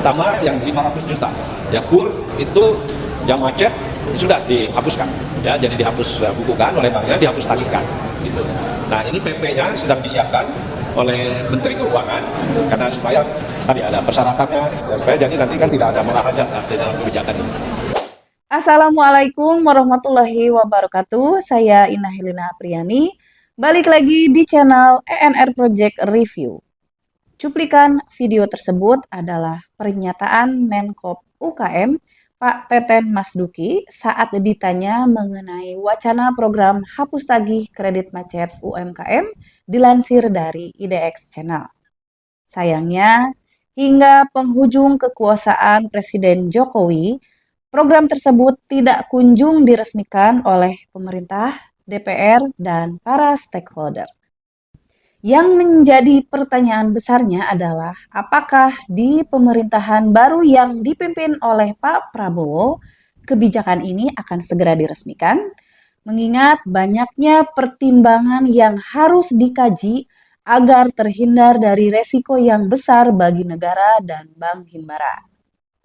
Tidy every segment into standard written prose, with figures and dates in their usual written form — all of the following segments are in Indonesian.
pertama yang 500 juta. Ya, KUR itu yang macet sudah dihapuskan. Ya, jadi dihapus bukukan oleh banknya, dihapus tagihkan. Gitu. Nah, ini PP-nya sedang disiapkan oleh Menteri Keuangan karena supaya tadi ada persyaratannya, ya, supaya jadi nanti kan tidak ada melahajat di dalam kebijakan ini. Assalamualaikum warahmatullahi wabarakatuh. Saya Ina Helena Apriani. Balik lagi di channel ENR Project Review. Cuplikan video tersebut adalah pernyataan Menkop UKM Pak Teten Masduki saat ditanya mengenai wacana program hapus tagih kredit macet UMKM dilansir dari IDX Channel. Sayangnya, hingga penghujung kekuasaan Presiden Jokowi, program tersebut tidak kunjung diresmikan oleh pemerintah, DPR, dan para stakeholder. Yang menjadi pertanyaan besarnya adalah apakah di pemerintahan baru yang dipimpin oleh Pak Prabowo, kebijakan ini akan segera diresmikan, mengingat banyaknya pertimbangan yang harus dikaji agar terhindar dari resiko yang besar bagi negara dan Bank Himbara.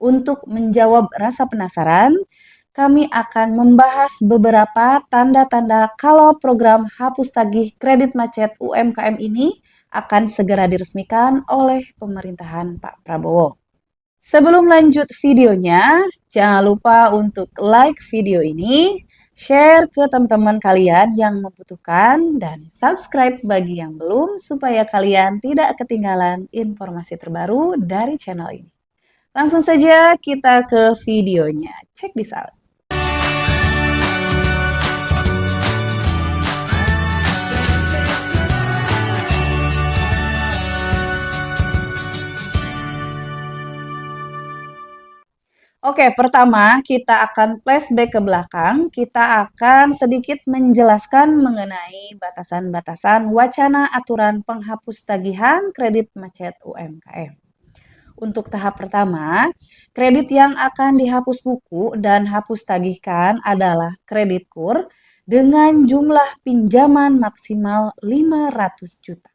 Untuk menjawab rasa penasaran, kami akan membahas beberapa tanda-tanda kalau program hapus tagih kredit macet UMKM ini akan segera diresmikan oleh pemerintahan Pak Prabowo. Sebelum lanjut videonya, jangan lupa untuk like video ini, share ke teman-teman kalian yang membutuhkan, dan subscribe bagi yang belum supaya kalian tidak ketinggalan informasi terbaru dari channel ini. Langsung saja kita ke videonya. Check this out. Oke, pertama kita akan flashback ke belakang. Kita akan sedikit menjelaskan mengenai batasan-batasan wacana aturan penghapus tagihan kredit macet UMKM. Untuk tahap pertama, kredit yang akan dihapus buku dan hapus tagihkan adalah kredit KUR dengan jumlah pinjaman maksimal 500 juta.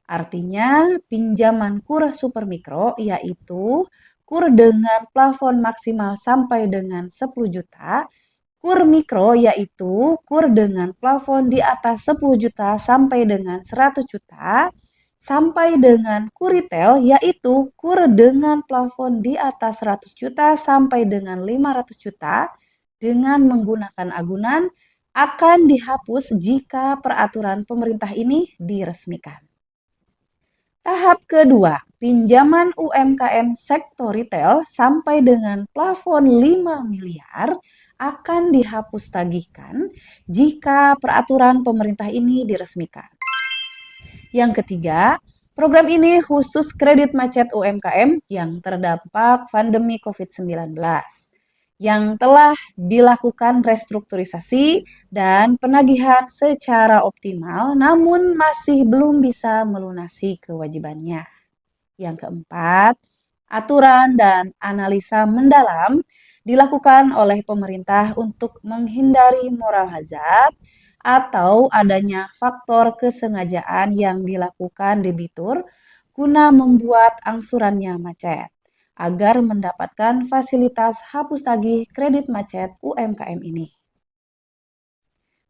Artinya, pinjaman KUR supermikro yaitu KUR dengan plafon maksimal sampai dengan 10 juta, KUR mikro yaitu KUR dengan plafon di atas 10 juta sampai dengan 100 juta, sampai dengan KUR retail yaitu KUR dengan plafon di atas 100 juta sampai dengan 500 juta dengan menggunakan agunan akan dihapus jika peraturan pemerintah ini diresmikan. Tahap kedua, pinjaman UMKM sektor retail sampai dengan plafon 5 miliar akan dihapus tagihkan jika peraturan pemerintah ini diresmikan. Yang ketiga, program ini khusus kredit macet UMKM yang terdampak pandemi COVID-19 yang telah dilakukan restrukturisasi dan penagihan secara optimal namun masih belum bisa melunasi kewajibannya. Yang keempat, aturan dan analisa mendalam dilakukan oleh pemerintah untuk menghindari moral hazard atau adanya faktor kesengajaan yang dilakukan debitur guna membuat angsurannya macet agar mendapatkan fasilitas hapus tagih kredit macet UMKM ini.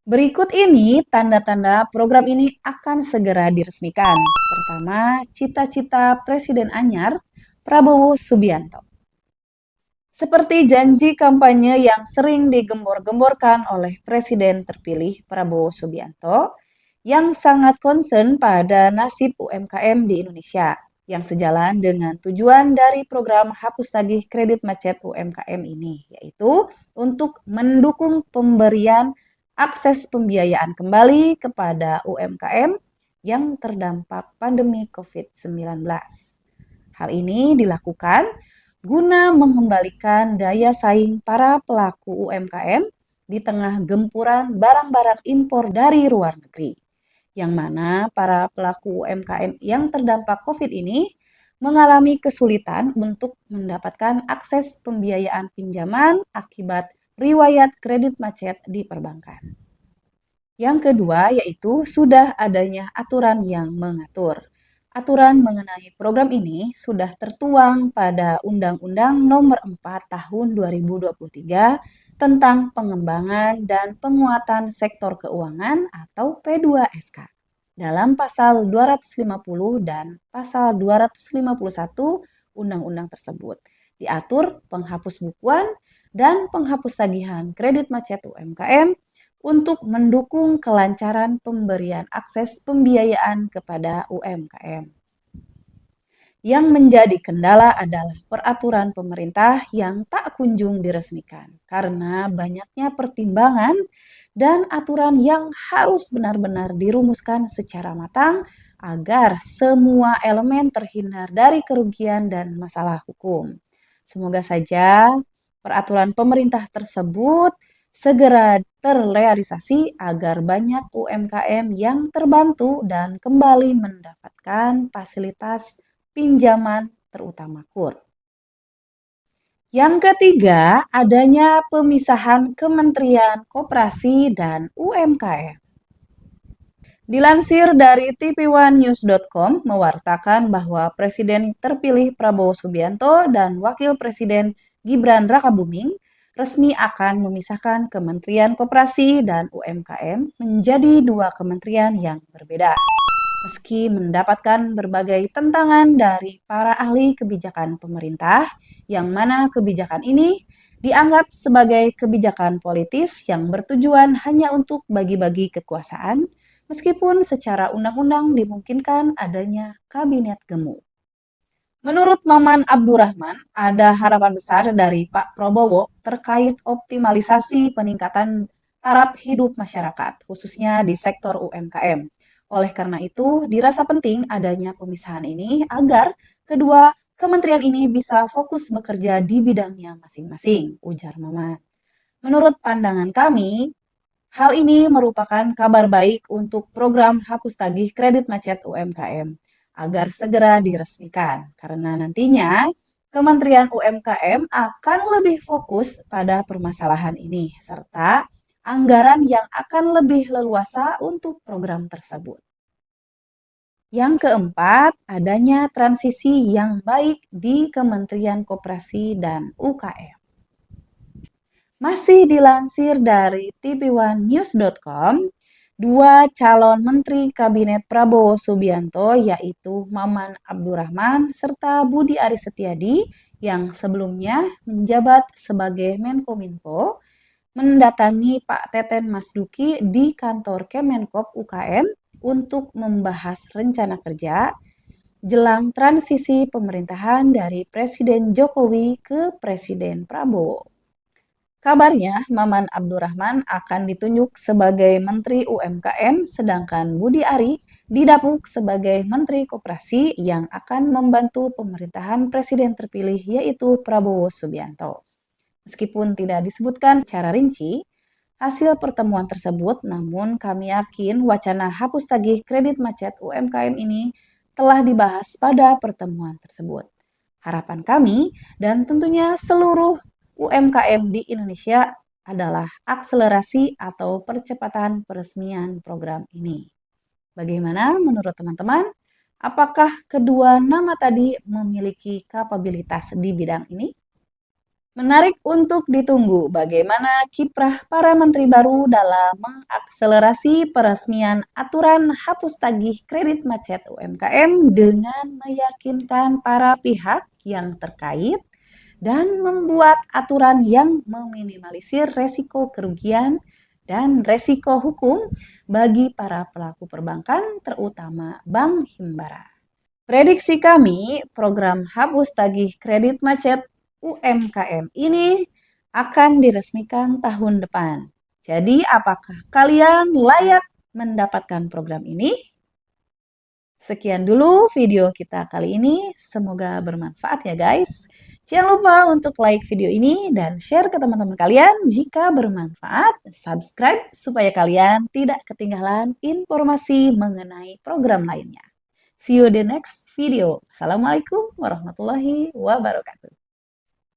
Berikut ini tanda-tanda program ini akan segera diresmikan. Pertama, cita-cita Presiden Anyar Prabowo Subianto. Seperti janji kampanye yang sering digembor-gemborkan oleh Presiden terpilih Prabowo Subianto, yang sangat concern pada nasib UMKM di Indonesia, yang sejalan dengan tujuan dari program hapus tagih kredit macet UMKM ini, yaitu untuk mendukung pemberian akses pembiayaan kembali kepada UMKM yang terdampak pandemi COVID-19. Hal ini dilakukan guna mengembalikan daya saing para pelaku UMKM di tengah gempuran barang-barang impor dari luar negeri, yang mana para pelaku UMKM yang terdampak COVID ini mengalami kesulitan untuk mendapatkan akses pembiayaan pinjaman akibat riwayat kredit macet di perbankan. Yang kedua yaitu sudah adanya aturan yang mengatur. Aturan mengenai program ini sudah tertuang pada Undang-Undang Nomor 4 Tahun 2023 tentang pengembangan dan penguatan sektor keuangan atau P2SK dalam pasal 250 dan pasal 251 undang-undang tersebut. Diatur penghapus bukuan dan penghapus tagihan kredit macet UMKM untuk mendukung kelancaran pemberian akses pembiayaan kepada UMKM. Yang menjadi kendala adalah peraturan pemerintah yang tak kunjung diresmikan karena banyaknya pertimbangan dan aturan yang harus benar-benar dirumuskan secara matang agar semua elemen terhindar dari kerugian dan masalah hukum. Semoga saja peraturan pemerintah tersebut segera terrealisasi agar banyak UMKM yang terbantu dan kembali mendapatkan fasilitas pinjaman terutama KUR. Yang ketiga, adanya pemisahan Kementerian Koperasi dan UMKM. Dilansir dari tv1news.com mewartakan bahwa Presiden terpilih Prabowo Subianto dan Wakil Presiden Gibran Rakabuming resmi akan memisahkan Kementerian Koperasi dan UMKM menjadi dua kementerian yang berbeda. Meski mendapatkan berbagai tantangan dari para ahli kebijakan pemerintah, yang mana kebijakan ini dianggap sebagai kebijakan politis yang bertujuan hanya untuk bagi-bagi kekuasaan, meskipun secara undang-undang dimungkinkan adanya kabinet gemuk. Menurut Maman Abdurrahman, ada harapan besar dari Pak Prabowo terkait optimalisasi peningkatan taraf hidup masyarakat, khususnya di sektor UMKM. Oleh karena itu, dirasa penting adanya pemisahan ini agar kedua kementerian ini bisa fokus bekerja di bidangnya masing-masing, ujar Maman. Menurut pandangan kami, hal ini merupakan kabar baik untuk program hapus tagih kredit macet UMKM agar segera diresmikan karena nantinya Kementerian UMKM akan lebih fokus pada permasalahan ini serta anggaran yang akan lebih leluasa untuk program tersebut. Yang keempat, adanya transisi yang baik di Kementerian Koperasi dan UKM. Masih dilansir dari tv1news.com, dua calon Menteri Kabinet Prabowo Subianto yaitu Maman Abdurrahman serta Budi Aris Setiadi yang sebelumnya menjabat sebagai Menkominfo mendatangi Pak Teten Masduki di kantor Kemenkop UKM untuk membahas rencana kerja jelang transisi pemerintahan dari Presiden Jokowi ke Presiden Prabowo. Kabarnya, Maman Abdurrahman akan ditunjuk sebagai Menteri UMKM, sedangkan Budi Ari didapuk sebagai Menteri Koperasi yang akan membantu pemerintahan Presiden terpilih yaitu Prabowo Subianto. Meskipun tidak disebutkan secara rinci hasil pertemuan tersebut, namun kami yakin wacana hapus tagih kredit macet UMKM ini telah dibahas pada pertemuan tersebut. Harapan kami dan tentunya seluruh UMKM di Indonesia adalah akselerasi atau percepatan peresmian program ini. Bagaimana menurut teman-teman? Apakah kedua nama tadi memiliki kapabilitas di bidang ini? Menarik untuk ditunggu bagaimana kiprah para menteri baru dalam mengakselerasi peresmian aturan hapus tagih kredit macet UMKM dengan meyakinkan para pihak yang terkait dan membuat aturan yang meminimalisir resiko kerugian dan resiko hukum bagi para pelaku perbankan, terutama Bank Himbara. Prediksi kami, program hapus tagih kredit macet UMKM ini akan diresmikan tahun depan. Jadi, apakah kalian layak mendapatkan program ini? Sekian dulu video kita kali ini. Semoga bermanfaat ya guys. Jangan lupa untuk like video ini dan share ke teman-teman kalian jika bermanfaat. Subscribe supaya kalian tidak ketinggalan informasi mengenai program lainnya. See you the next video. Assalamualaikum warahmatullahi wabarakatuh.